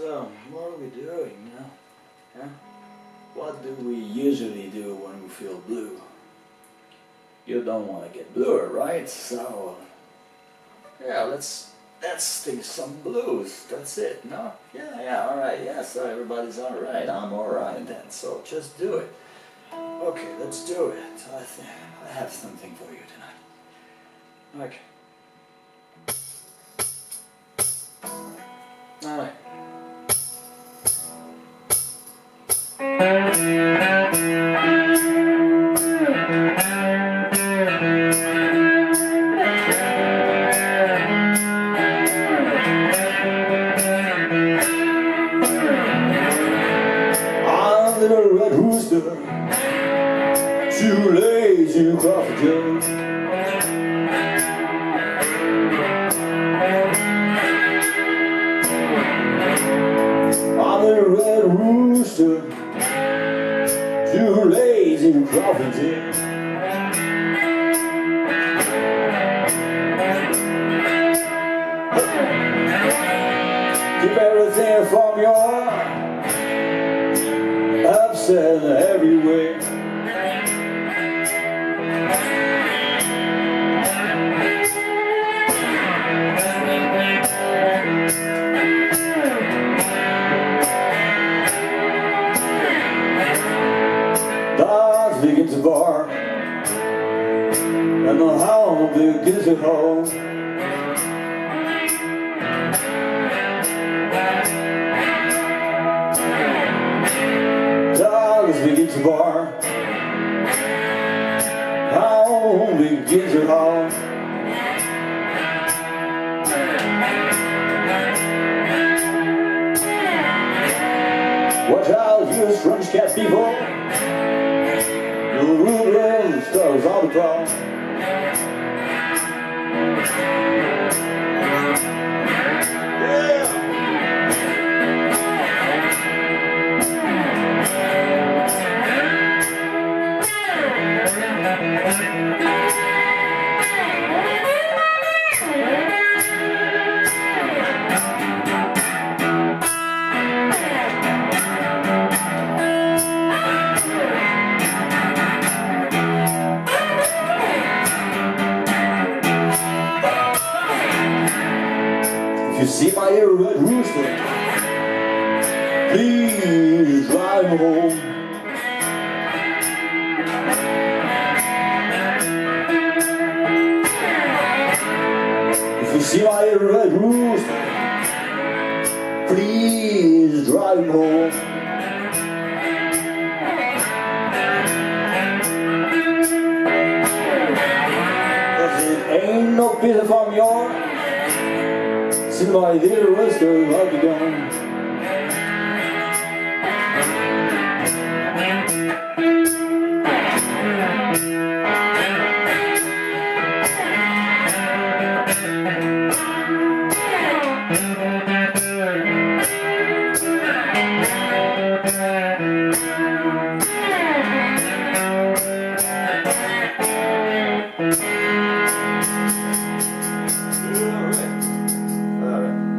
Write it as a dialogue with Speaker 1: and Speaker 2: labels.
Speaker 1: So, what are we doing now? Yeah? What do we usually do when we feel blue? You don't want to get bluer, right? So, yeah, let's sing some blues. That's it, no? Yeah, alright, yeah, so everybody's alright. I'm alright then, so just do it. Okay, let's do it. I have something for you tonight. Okay. Alright. I'm little red rooster, too lazy to cross the joke. I'm a red rooster, too lazy to cross the joke. Keep everything from your upset everywhere. Dogs begin to bark, and the hound begins to howl. Dogs begin to bark, hound begins to howl. Watch out, you strange cat people. The Rooster stars on the prowl. If you see my little red rooster, please drive him home. If you see my little red rooster, please drive him home. Cause it ain't no pity from your see my little rooster, I'll be gone.